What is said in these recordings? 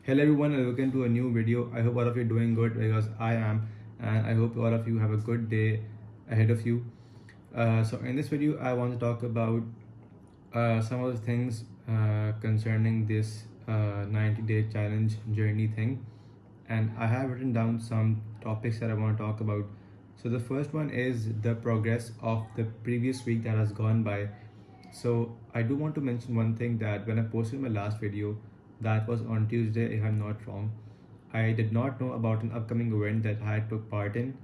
Hello everyone and welcome to a new video. I hope all of you are doing good because I am, and I hope all of you have a good day ahead of you. So in this video I want to talk about some of the things concerning this 90-day challenge journey thing, and I have written down some topics that I want to talk about. So the first one is the progress of the previous week that has gone by. So I do want to mention one thing, that when I posted my last video, that was on Tuesday if I'm not wrong, I did not know about an upcoming event that I took part in.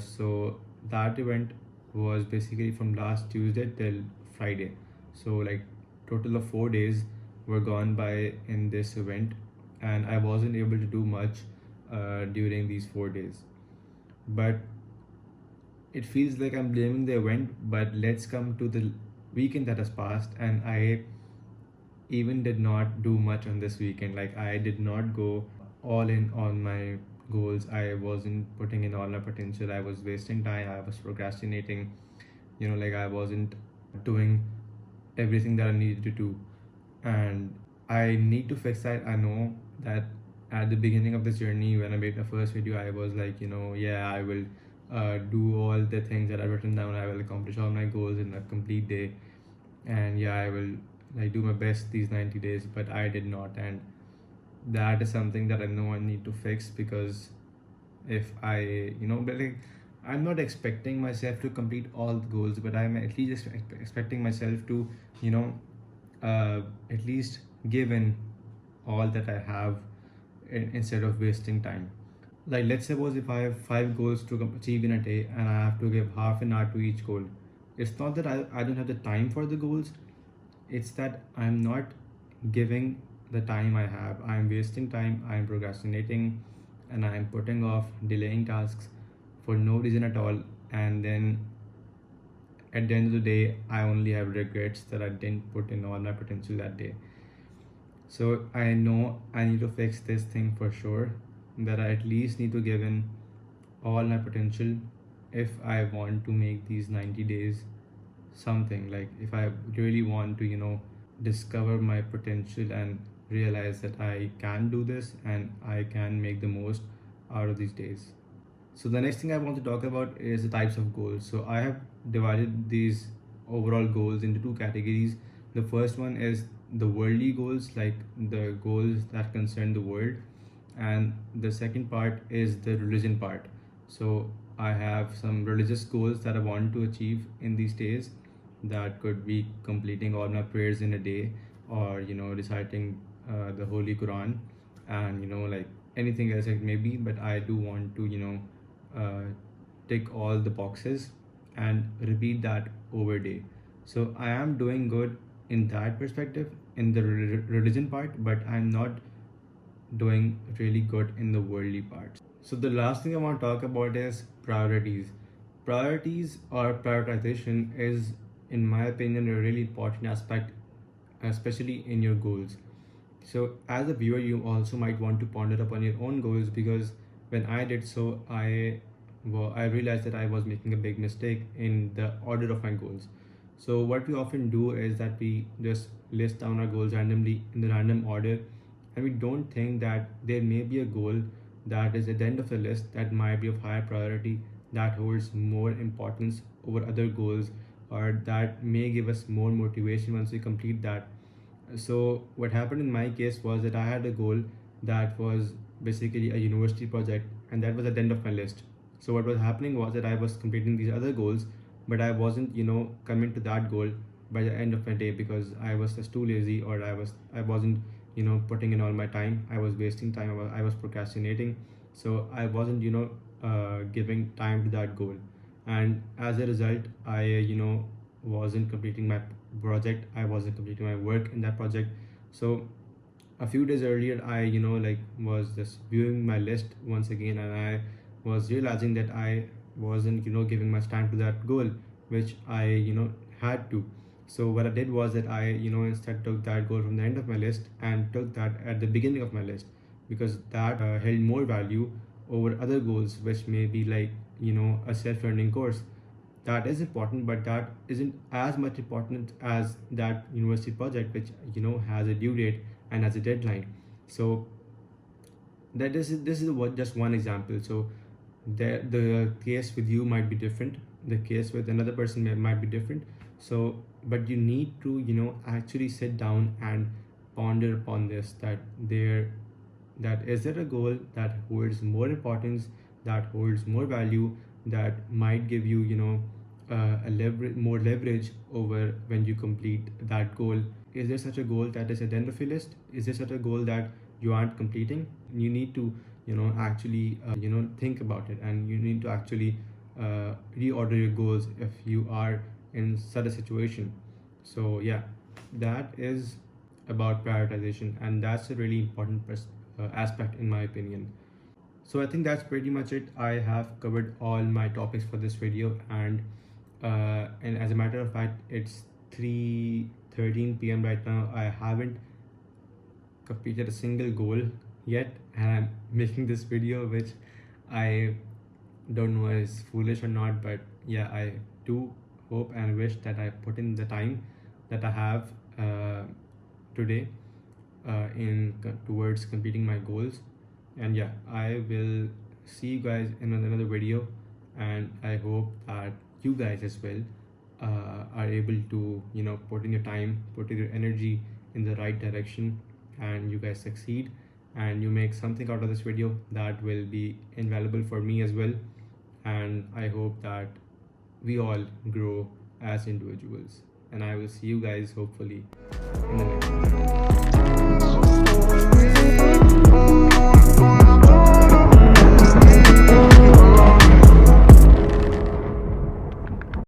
So that event was basically from last Tuesday till Friday. So like total of 4 days were gone by in this event, and I wasn't able to do much during these 4 days. But it feels like I'm blaming the event, but let's come to the weekend that has passed, and I even did not do much on this weekend. Like I did not go all in on my goals. I wasn't putting in all my potential. I was wasting time. I was procrastinating. Like I wasn't doing everything that I needed to do. And I need to fix that. I know that at the beginning of this journey, when I made my first video, I was like, yeah, I will do all the things that I've written down. I will accomplish all my goals in a complete day, and yeah, I will like do my best these 90 days. But I did not, and that is something that I know I need to fix, because if I but like I'm not expecting myself to complete all the goals, but I'm at least expecting myself to you know at least give in all that I have, instead of wasting time. Like let's suppose if I have 5 goals to achieve in a day, and I have to give half an hour to each goal. It's not that I don't have the time for the goals, it's that I'm not giving the time I have. I'm wasting time, I'm procrastinating, and I'm putting off, delaying tasks for no reason at all. And then at the end of the day, I only have regrets that I didn't put in all my potential that day. So I know I need to fix this thing for sure, that I at least need to give in all my potential if I want to make these 90 days something. Like if I really want to discover my potential and realize that I can do this and I can make the most out of these days. So the next thing I want to talk about is the types of goals. So I have divided these overall goals into 2 categories. The first one is the worldly goals, like the goals that concern the world, and the second part is the religion part. So I have some religious goals that I want to achieve in these days. That could be completing all my prayers in a day, or reciting the Holy Quran, and like anything else it may be. But I do want to tick all the boxes and repeat that over day. So I am doing good in that perspective, in the religion part, but I'm not doing really good in the worldly parts. So the last thing I want to talk about is priorities. Priorities or prioritization is, in my opinion, a really important aspect, especially in your goals. So as a viewer, you also might want to ponder upon your own goals, because when I did so, I realized that I was making a big mistake in the order of my goals. So what we often do is that we just list down our goals randomly in the random order, and we don't think that there may be a goal that is at the end of the list that might be of higher priority, that holds more importance over other goals, or that may give us more motivation once we complete that. So what happened in my case was that I had a goal that was basically a university project, and that was at the end of my list. So what was happening was that I was completing these other goals, but I wasn't coming to that goal by the end of my day, because I was just too lazy, or I wasn't putting in all my time. I was wasting time. I was procrastinating. So I wasn't giving time to that goal, and as a result, I wasn't completing my project. I wasn't completing my work in that project. So a few days earlier, I like was just viewing my list once again, and I was realizing that I wasn't giving much time to that goal, which I had to. So what I did was that I instead took that goal from the end of my list and took that at the beginning of my list, because that held more value over other goals, which may be like a self-learning course. That is important, but that isn't as much important as that university project, which has a due date and has a deadline. So this is what just one example. So the case with you might be different, the case with another person might be different. So but you need to, you know, actually sit down and ponder upon this, that there, that is there a goal that holds more importance, that holds more value, that might give you, you know, more leverage over when you complete that goal. Is there such a goal that is at the end of your list? Is there such a goal that you aren't completing? You need to, you know, actually you know, think about it, and you need to actually reorder your goals if you are in such a situation. So yeah, that is about prioritization, and that's a really important aspect in my opinion. So I think that's pretty much it. I have covered all my topics for this video, and as a matter of fact, it's 3:13 p.m. right now. I haven't completed a single goal yet, and I'm making this video, which I don't know is foolish or not, but yeah, I do hope and wish that I put in the time that I have today towards completing my goals. And yeah, I will see you guys in another video, and I hope that you guys as well are able to, you know, put in your time, put in your energy in the right direction, and you guys succeed, and you make something out of this video that will be invaluable for me as well. And I hope that we all grow as individuals, and I will see you guys hopefully in the next